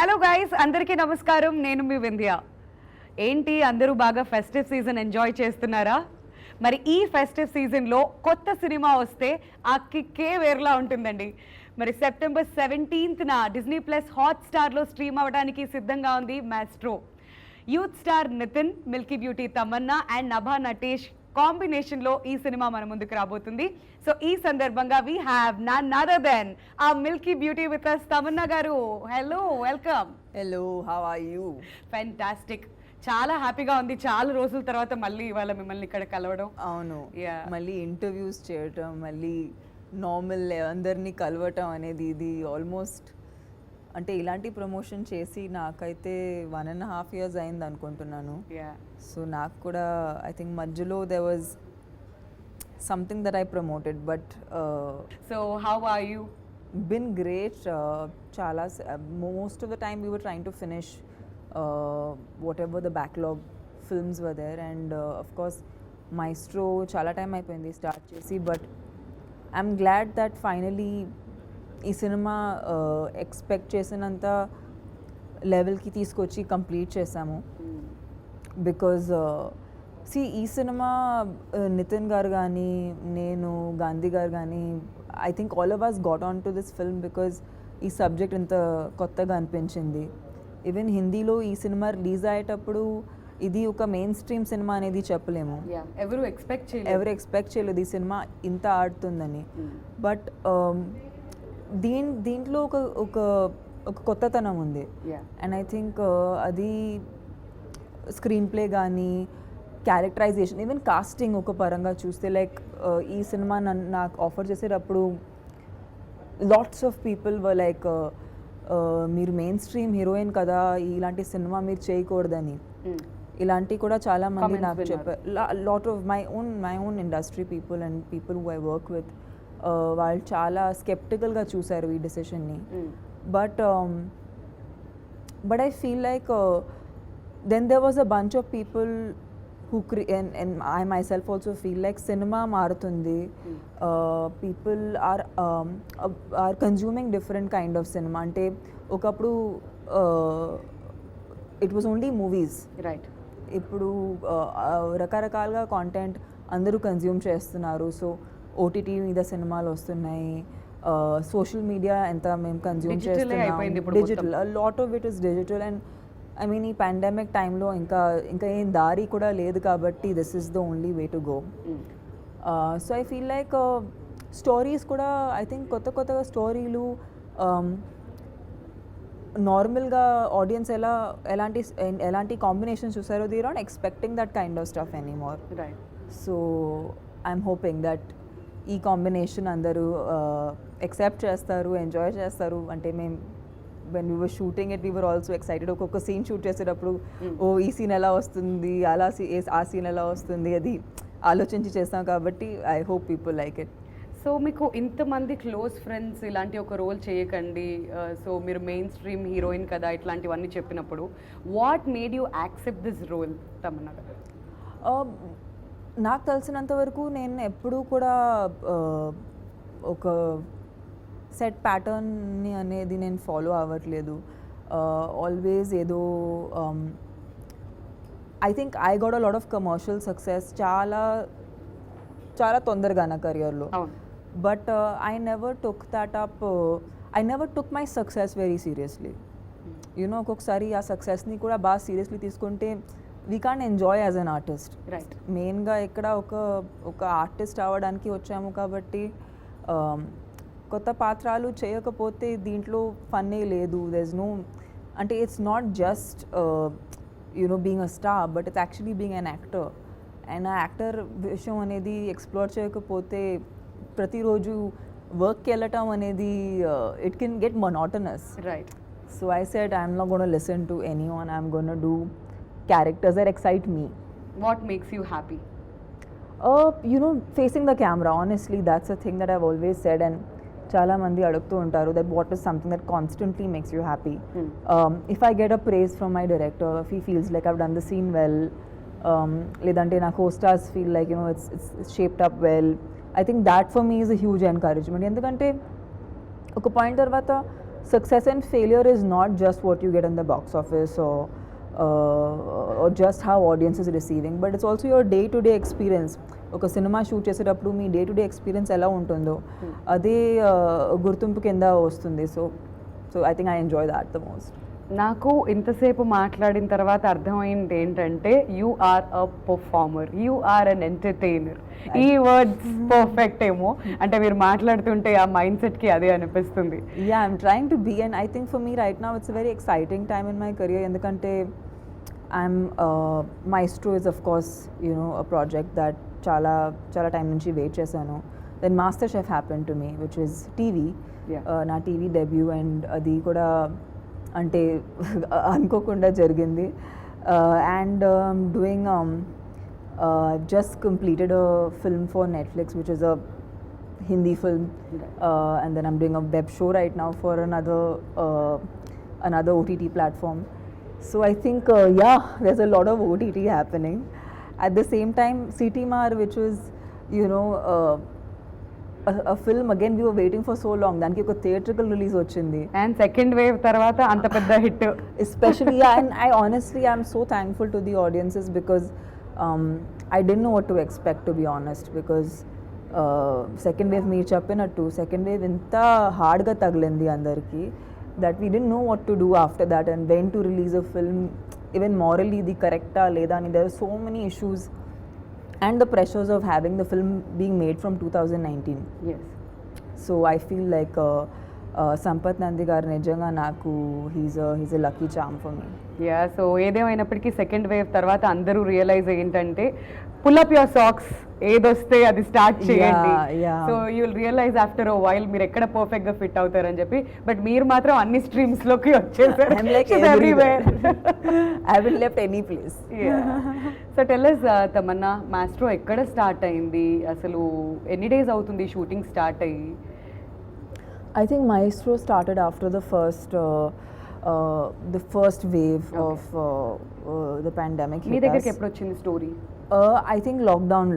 Hello guys, అందరికీ నమస్కారం. నేను మీ వింధ్య. ఏంటి అందరూ బాగా ఫెస్టివ్ సీజన్ ఎంజాయ్ చేస్తున్నారా? మరి ఈ ఫెస్టివ్ సీజన్లో కొత్త సినిమా వస్తే ఆ కిక్కే వేరులా ఉంటుందండి. మరి సెప్టెంబర్ 17న డిజ్నీ ప్లస్ హాట్స్టార్లో స్ట్రీమ్ అవ్వడానికి సిద్ధంగా ఉంది Maestro. Youth star Nithin, milky beauty Tamanna and Nabha Natesh కాంబినేషన్లో ఈ సినిమా మన ముందుకు రాబోతుంది. సో ఈ సందర్భంగా we have none other than the milky beauty with us Tamanna garu. Hello, welcome. Hello, how are you? Fantastic. చాలా హ్యాపీగా ఉంది, చాలా రోజుల తర్వాత మళ్ళీ ఇవాళ మిమ్మల్ని ఇక్కడ కలవడం. అవును, మళ్ళీ ఇంటర్వ్యూస్ చేయటం, మళ్ళీ నార్మల్ అందరినీ కలవటం అనేది ఇది ఆల్మోస్ట్ అంటే ఇలాంటి ప్రమోషన్ చేసి నాకైతే 1.5 years అయింది అనుకుంటున్నాను. సో నాకు కూడా ఐ థింక్ మధ్యలో there was something that I promoted, but so how are you? been great. చాలా most of the time we were trying to finish whatever the backlog films were there, and of course Maestro చాలా time అయిపోయింది start చేసి, but I'm glad that finally ఈ cinema expect చేసినంత లెవెల్కి తీసుకొచ్చి complete చేసాము. Because ఈ సినిమా నితిన్ గారు కానీ, నేను, గాంధీ గారు కానీ, I think all of us got on to this film because ఈ సబ్జెక్ట్ ఇంత కొత్తగా అనిపించింది. ఈవెన్ హిందీలో ఈ సినిమా రిలీజ్ అయ్యేటప్పుడు ఇది ఒక మెయిన్ స్ట్రీమ్ సినిమా అనేది చెప్పలేము. ఎవరు ఎక్స్పెక్ట్ చేయలేదు ఈ సినిమా ఇంత ఆడుతుందని. బట్ దీంట్లో ఒక ఒక ఒక కొత్తతనం ఉంది. అండ్ ఐ థింక్ అది స్క్రీన్ ప్లే కానీ, క్యారెక్టరైజేషన్, ఈవెన్ కాస్టింగ్ ఒక పరంగా చూస్తే లైక్ ఈ సినిమా నాకు ఆఫర్ చేసేటప్పుడు lots of people were like మీరు మెయిన్ స్ట్రీమ్ హీరోయిన్ కదా, ఇలాంటి సినిమా మీరు చేయకూడదని. ఇలాంటి కూడా చాలా మంది నాకు చెప్పారు. Lot of my own industry people and people who I work with, వాళ్ళు చాలా స్కెప్టికల్గా చూశారు ఈ డెసిషన్ని. But I feel like then there was a bunch of people who and I myself also feel like cinema మారుతుంది. People are consuming different kind of cinema. అంటే ఒకప్పుడు it was only movies, right? ఇప్పుడు రకరకాలుగా content అందరూ consume చేస్తున్నారు. So OTT మీద సినిమాలు వస్తున్నాయి, సోషల్ మీడియా ఎంత మేము కన్జ్యూమ్ చేస్తున్నాం, digital, lot of it is digital. And I mean ఈ పాండమిక్ టైంలో ఇంకా ఏం దారి కూడా లేదు కాబట్టి this is the only way to go. So I feel like stories కూడా ఐ థింక్ కొత్తగా స్టోరీలు నార్మల్గా ఆడియన్స్ ఎలాంటి కాంబినేషన్ చూసారో they are not expecting that kind of stuff anymore. So I'm hoping that ఈ కాంబినేషన్ అందరూ ఎక్సెప్ట్ చేస్తారు, enjoy చేస్తారు. అంటే మేము when we were shooting it we were also excited. ఒక్కొక్క సీన్ షూట్ చేసేటప్పుడు ఈ సీన్ ఎలా వస్తుంది, ఆ సీన్ ఎలా వస్తుంది అది ఆలోచించి చేస్తాం కాబట్టి I hope people like it. So మీకు ఇంతమంది క్లోజ్ ఫ్రెండ్స్ ఇలాంటి ఒక రోల్ చేయకండి, సో మీరు మెయిన్ స్ట్రీమ్ హీరోయిన్ కదా ఇట్లాంటివన్నీ చెప్పినప్పుడు what made you accept this role Tamannaah గారు? నాకు తెలిసినంత వరకు నేను ఎప్పుడూ కూడా ఒక సెట్ ప్యాటర్న్ని అనేది నేను ఫాలో అవ్వట్లేదు. ఆల్వేస్ ఏదో I think I got a lot of commercial success చాలా తొందరగా నా కెరియర్లో. But I never took my success very seriously. You know ఒక్కొక్కసారి ఆ సక్సెస్ని కూడా బాగా సీరియస్లీ తీసుకుంటే we can't enjoy as an artist. Right. మెయిన్గా ఇక్కడ ఒక ఆర్టిస్ట్ అవ్వడానికి వచ్చాము కాబట్టి కొత్త పాత్రలు చేయకపోతే దీంట్లో ఫన్నే లేదు. దెర్ నో అంటే it's not just being a star, but it's actually being an actor. And ఆ యాక్టర్ విషయం అనేది ఎక్స్ప్లోర్ చేయకపోతే ప్రతిరోజు వర్క్కి వెళ్ళటం అనేది it can get monotonous. Right. So I said I'm not gonna listen to anyone, I'm gonna do characters that excite me. What makes you happy? Facing the camera, honestly that's a thing that I've always said, and చాలా మంది అడుగుతూ ఉంటారు that what is something that constantly makes you happy. If I get a praise from my director, if he feels like I've done the scene well, లేదంటే నా co-stars feel like it's shaped up well, I think that for me is a huge encouragement. ఎందుకంటే ఒక point తర్వాత success and failure is not just what you get in the box office or just how audience is receiving, but it's also your day to day experience. ఒక సినిమా shoot చేసేటప్పుడు మీ day to day experience ఎలా ఉంటుందో అదే గుర్తింపు కింద వస్తుంది. So I think I enjoy that the most. నాకు ఇంతసేపు మాట్లాడిన తర్వాత అర్థమైంది ఏంటంటే you are a performer, you are an entertainer. ఈ వర్డ్స్ పర్ఫెక్ట్ ఏమో, అంటే మీరు మాట్లాడుతుంటే ఆ మైండ్ సెట్కి అదే అనిపిస్తుంది. Yeah, I'm trying to be, and I think for me right now it's very exciting time in my career. ఎందుకంటే Maestro is of course, you know, a project that చాలా టైం నుంచి వెయిట్ చేశాను. Then MasterChef happen to me which is TV, నా TV debut, and అది కూడా అంటే అనుకోకుండా జరిగింది. And doing just completed a film for Netflix which is a Hindi film, and then I'm doing a web show right now for another OTT platform. So I think yeah, there's a lot of OTT happening. At the same time, City Mar, which was, you know, a film again we were waiting for so long, daniki oka theatrical release ochindi, and second wave తర్వాత అంత పెద్ద hit. especially yeah, and I honestly I'm so thankful to the audiences because I didn't know what to expect, to be honest, because second wave meer cheppinattu second wave inta hard ga tagilindi andarki that we didn't know what to do after that, and when to release a film, even morally the correcta leda ani. There were so many issues and the pressures of having the film being made from 2019. Yes. So I feel like Sampath Nandi garu nijanga naku he's a lucky charm for me. Yeah, so ఏదేమైనప్పటికీ second wave తర్వాత అందరూ realise ఏంటంటే pull up your socks, ఏదొస్తే అది start చేయండి. yeah. So you will realise after a while మీరు ఎక్కడ perfect గా fit అవుతారని చెప్పి. బట్ మీరు మాత్రం అన్ని స్ట్రీమ్స్ లోకి వచ్చేసారు. I'm like everywhere. I haven't left any place. So tell us, Tamannaah, maestro ఎక్కడ స్టార్ట్ అయింది, అసలు ఎన్ని డేస్ అవుతుంది షూటింగ్ స్టార్ట్ అయ్యి? I think Maestro started after the first wave of the pandemic me hit దగ్గరికి us. ఎప్పుడు వచ్చింది story? I think lockdown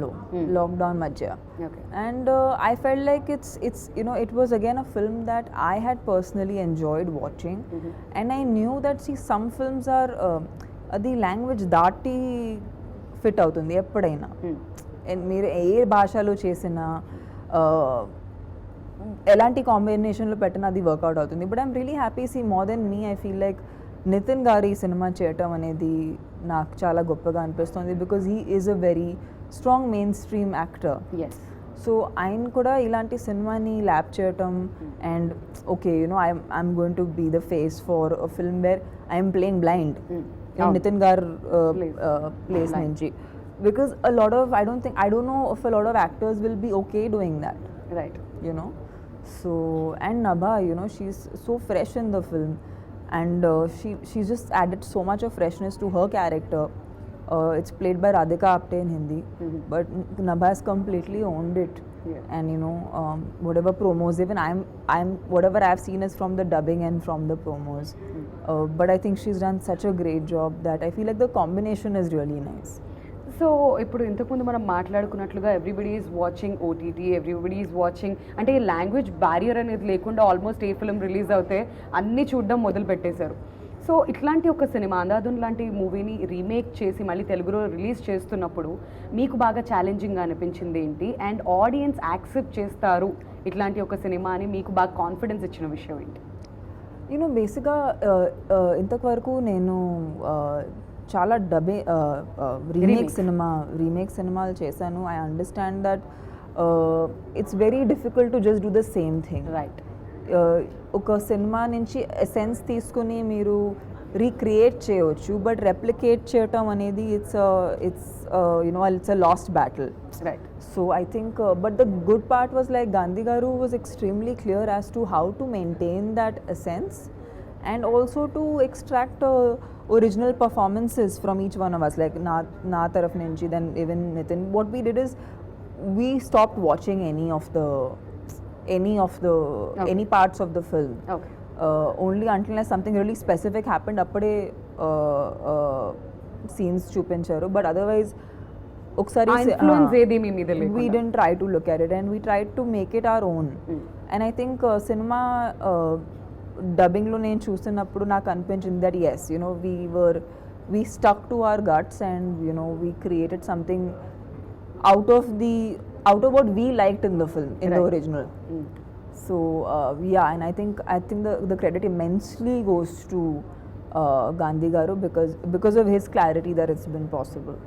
madhya. Okay. And I felt like it's you know, it was again a film that I had personally enjoyed watching, and I knew that some films are the language దాటి fit అవుతుంది ఎప్పుడైనా. మీరు ఏ భాషలో చేసినా ఎలాంటి కాంబినేషన్లో పెట్టినా అది వర్కౌట్ అవుతుంది. But I'm really happy, see more then me I feel like Nithiin గారు ఈ సినిమా చేయటం అనేది నాకు చాలా గొప్పగా అనిపిస్తుంది, because he is a very strong mainstream actor. Yes. So ఆయన కూడా ఇలాంటి సినిమాని ల్యాప్ చేయటం, and okay, you know I'm going to be the face for a film where I'm playing blind Nithiin గారు ప్లేస్ నుంచి, because a lot of I don't know if a lot of actors will be okay doing that, right. you know. So, and Nabha, you know, she's so fresh in the film, and she's just added so much of freshness to her character. It's played by Radhika Apte in Hindi, but Nabha has completely owned it. Yeah. And you know, whatever promos, even I'm whatever I've seen is from the dubbing and from the promos. But I think she's done such a great job that I feel like the combination is really nice. So ఇప్పుడు ఇంతకుముందు మనం మాట్లాడుకున్నట్లుగా everybody is watching OTT, everybody is watching, అంటే ఈ language barrier అనేది లేకుండా almost a film release అవుతే అన్నీ చూడడం మొదలు పెట్టేశారు. సో ఇట్లాంటి ఒక సినిమా అందాదున్ లాంటి మూవీని రీమేక్ చేసి మళ్ళీ తెలుగులో రిలీజ్ చేస్తున్నప్పుడు మీకు బాగా ఛాలెంజింగ్గా అనిపించింది ఏంటి, అండ్ ఆడియన్స్ యాక్సెప్ట్ చేస్తారు ఇట్లాంటి ఒక సినిమా అని మీకు బాగా కాన్ఫిడెన్స్ ఇచ్చిన విషయం ఏంటి? నేను బేసిక్గా ఇంతవరకు నేను చాలా రీమేక్ సినిమాలు చేశాను. I understand that it's very difficult to just do the same thing. Right. ఒక సినిమా నుంచి ఎసెన్స్ తీసుకుని మీరు రీక్రియేట్ చేయవచ్చు, బట్ రెప్లికేట్ చేయటం అనేది it's a last battle. Right. So I think, but the good part was like Gandhi Garu was extremely clear as to how to maintain that essence and also to extract original performances from each one of us, like na taraf nunchi, then even Nitin. What we did is we stopped watching any of the Okay. any parts of the film. Okay. Only until something really specific happened appade scenes చూపించారు, but otherwise ఒకసారి influence ఏది మీ మీద we లేకుండా? didn't try to look at it, and we tried to make it our own. And I think cinema డబ్బింగ్లో నేను చూస్తున్నప్పుడు నాకు అనిపించింది that yes you know we stuck to our guts and you know we created something out of what we liked in the film, in the Right. original. So yeah, and I think the credit immensely goes to Gandhi Garu because of his clarity that it's been possible.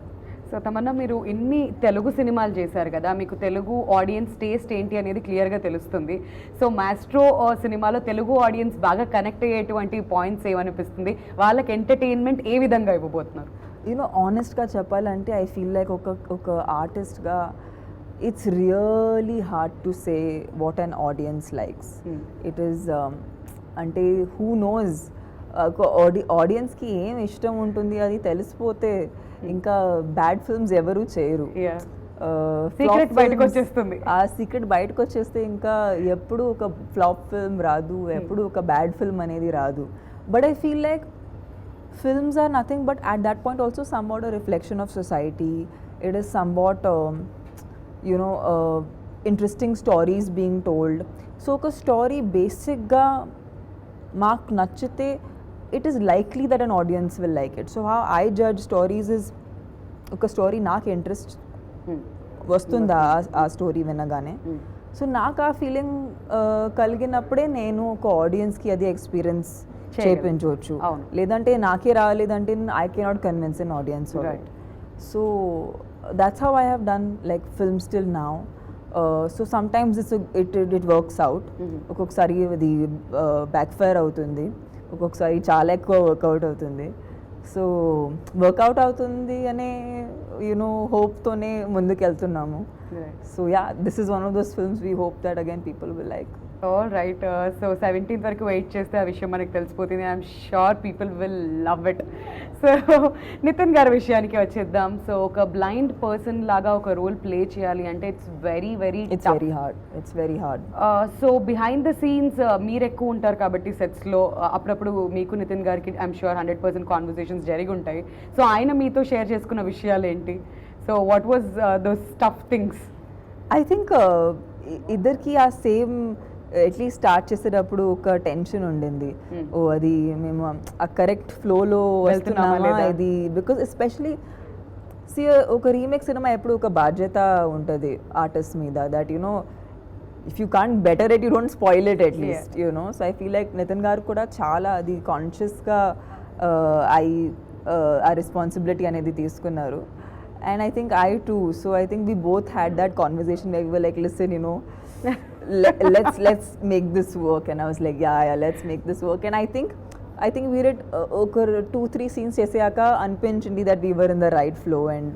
So Tamannaah మీరు ఇన్ని తెలుగు సినిమాలు చేశారు కదా, మీకు Telugu audience taste ఏంటి అనేది క్లియర్గా తెలుస్తుంది. సో మాస్ట్రో సినిమాలో తెలుగు ఆడియన్స్ బాగా కనెక్ట్ అయ్యేటువంటి పాయింట్స్ ఏమనిపిస్తుంది, వాళ్ళకి ఎంటర్టైన్మెంట్ ఏ విధంగా ఇవ్వబోతున్నారు? యూనో ఆనెస్ట్గా చెప్పాలంటే ఐ ఫీల్ లైక్ ఒక ఆర్టిస్ట్గా it's really hard to say what an audience likes. It is అంటే హూ నోస్ ఆడియన్స్కి ఏం ఇష్టం ఉంటుంది అది తెలిసిపోతే ఇంకా బ్యాడ్ ఫిల్మ్స్ ఎవరు చేయరు. సీక్రెట్ బయటకు వచ్చేస్తుంది. ఆ సీక్రెట్ బయటకు వచ్చేస్తే ఇంకా ఎప్పుడు ఒక ఫ్లాప్ ఫిల్మ్ రాదు, ఎప్పుడు ఒక బ్యాడ్ ఫిల్మ్ అనేది రాదు. But I feel like films are nothing but at that point also somewhat a reflection of society. It is somewhat interesting stories being told. So a story basic ga maak nachite, it is likely that an audience will like it. So how I judge stories is oka story naak interest వస్తుందా ఆ story వినగానే. So నాకు ఆ feeling కలిగినప్పుడే నేను ఒక ఆడియన్స్కి అది experience చేయించవచ్చు. లేదంటే నాకే రాలేదంటే I cannot convince an audience. So that's how I have done like films till now. So sometimes it works out. ఒక్కొక్కసారి అది బ్యాక్ ఫైర్ అవుతుంది, ఒక్కొక్కసారి చాలా ఎక్కువ వర్కౌట్ అవుతుంది. సో వర్కౌట్ అవుతుంది అనే హోప్తోనే ముందుకు వెళ్తున్నాము. So yeah, this is one of those films we hope that again people will like. All right. So 17th వరకు వెయిట్ చేస్తే ఆ విషయం మనకు తెలిసిపోతుంది. I'm sure people will love it. So Nithiin గారి విషయానికి వచ్చేద్దాం. సో ఒక బ్లైండ్ పర్సన్ లాగా ఒక రోల్ ప్లే చేయాలి అంటే it's very hard. So behind the scenes మీరు ఎక్కువ ఉంటారు కాబట్టి సెట్స్లో అప్పుడప్పుడు మీకు నితిన్ గారికి ఐఎమ్ షూర్ 100% కాన్వర్సేషన్స్ జరిగి ఉంటాయి. సో ఆయన మీతో షేర్ చేసుకున్న విషయాలు ఏంటి? So what was those tough things? I think ఇద్దరికి ఆ సేమ్ అట్లీస్ట్ స్టార్ట్ చేసేటప్పుడు ఒక టెన్షన్ ఉండింది. ఓ అది మేము ఆ కరెక్ట్ ఫ్లోలో వస్తున్నామా ఇది, బికాస్ ఎస్పెషలీ ఒక రీమేక్ సినిమా ఎప్పుడు ఒక బాధ్యత ఉంటుంది ఆర్టిస్ట్ మీద, that if you can't better it you don't spoil it at least so I feel like Nithiin గారు కూడా చాలా అది కాన్షియస్గా ఆ రెస్పాన్సిబిలిటీ అనేది తీసుకున్నారు. And I think I too. So I think we both had that conversation where we were like, listen, let's make this work. And I was like, yeah, let's make this work. And I think we did 2-3 scenes చేసాక అనిపించింది that we were in the right flow, and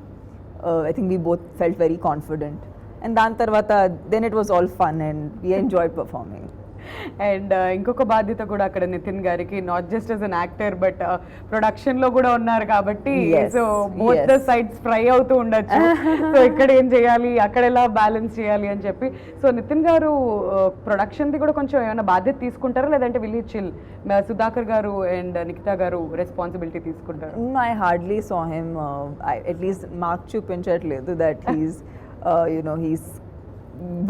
I think we both felt very confident. And దాని తర్వాత then it was all fun and we enjoyed performing. And ఇంకొక బాధ్యత కూడా అక్కడ నితిన్ గారికి, not just as an actor but ప్రొడక్షన్లో కూడా ఉన్నారు కాబట్టి so both the sides fry అవుతూ ఉండొచ్చు. సో ఇక్కడ ఏం చేయాలి, అక్కడ ఎలా బ్యాలెన్స్ చేయాలి అని చెప్పి. సో నితిన్ గారు ప్రొడక్షన్ది కూడా కొంచెం ఏమైనా బాధ్యత తీసుకుంటారా, లేదంటే విల్ చిల్ సుధాకర్ గారు అండ్ నిఖితా గారు రెస్పాన్సిబిలిటీ తీసుకుంటారు? I hardly saw him. At least mark చూపించట్లేదు that he's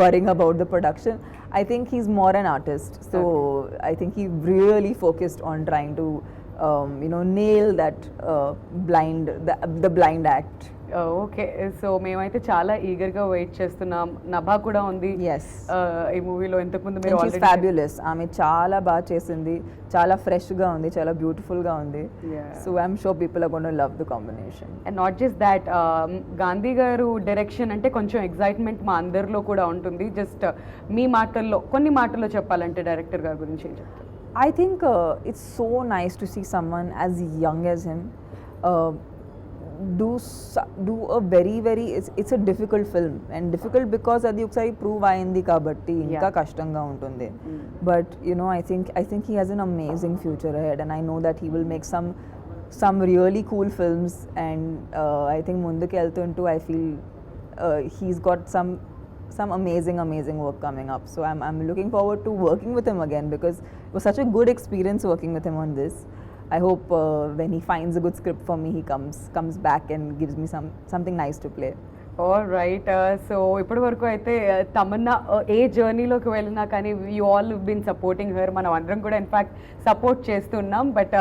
worrying about the production. I think he's more an artist, so okay. I think he really focused on trying to nail that the blind act. Okay. So మేమైతే చాలా ఈగర్గా wait చేస్తున్నాం. నభా కూడా ఉంది ఈ మూవీలో. ఇంతకుముందు మీరు ఆల్రెడీ ఫ్యాబ్యులస్, ఆమె చాలా బాగా చేసింది, చాలా ఫ్రెష్గా ఉంది, చాలా బ్యూటిఫుల్గా ఉంది. So I'm sure people are gonna love the combination. And not just that, Gandhi గారు డైరెక్షన్ అంటే కొంచెం ఎగ్జైట్మెంట్ మా అందరిలో కూడా ఉంటుంది. జస్ట్ మీ మాటల్లో కొన్ని మాటల్లో చెప్పాలంటే డైరెక్టర్ గారి గురించి ఏం చెప్తారు? I think it's so nice to see someone as young as him do a very it's a difficult film, and difficult because అది ఒకసారి ప్రూవ్ అయింది కాబట్టి ఇంకా కష్టంగా ఉంటుంది. But I think he has an amazing future ahead, and I know that he will make some really cool films, and I think ముందుకు వెళ్తుంటూ I feel he's got some amazing work coming up. So I'm looking forward to working with him again, because it was such a good experience working with him on this. I hope when he finds a good script for me, he comes back and gives me something nice to play. All right so ఇప్పటి వరకు అయితే తమన్నా ఏ జర్నీలోకి వెళ్ళినా కానీ you all been supporting her, మనం అందరం కూడా ఇన్ఫాక్ట్ సపోర్ట్ చేస్తున్నాం. బట్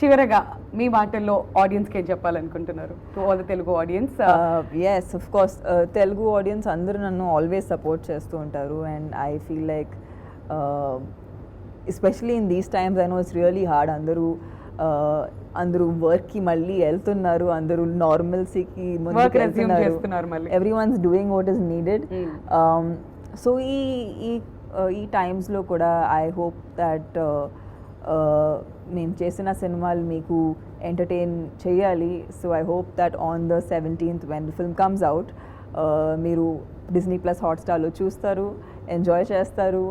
చివరగా మీ మాటల్లో ఆడియన్స్కి ఏం చెప్పాలనుకుంటున్నారు, to all the Telugu audience? Yes of course Telugu audience అందరూ నన్ను ఆల్వేస్ సపోర్ట్ చేస్తూ ఉంటారు. And I feel like especially in these times I know it's really hard. అందరూ వర్క్కి మళ్ళీ వెళ్తున్నారు, అందరూ నార్మల్సీకి Work resume చేస్తున్నారు మళ్ళీ. Every once doing what is needed. Mm. So ఈ టైమ్స్లో కూడా ఐ హోప్ దట్ మేము చేసిన సినిమాలు మీకు ఎంటర్టైన్ చేయాలి. So I hope that on the 17th when the film comes out మీరు డిస్నీ ప్లస్ హాట్స్టార్లో చూస్తారు, ఎంజాయ్ చేస్తారు.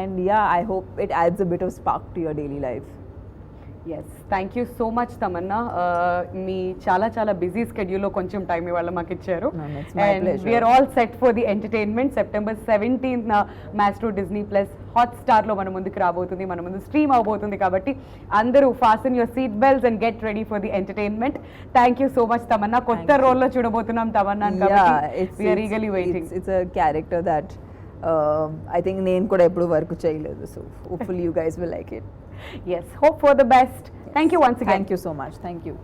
And yeah I hope it adds a bit of spark to your daily life. Yes, thank you so much Tamanna. మీ చాలా చాలా busy స్కెడ్యూల్లో కొంచెం time ఇవాళ మాకు ఇచ్చారు. No, it's my and pleasure. We're all set for the entertainment. September 17th Maestro Disney plus హాట్స్టార్లో మన ముందుకు రాబోతుంది, మన ముందు స్ట్రీమ్ అవబోతుంది. కాబట్టి అందరూ fasten your seat belts and get ready for the entertainment. Thank you so much Tamanna. కొత్త రోల్లో చూడబోతున్నాం తమన్నా కాబట్టి we're eagerly waiting. It's a character that I think నేను కూడా ఎప్పుడు వర్క్ చేయలేదు. So hopefully you guys will like it. Yes, hope for the best. Thank you once again. Thank you so much. Thank you.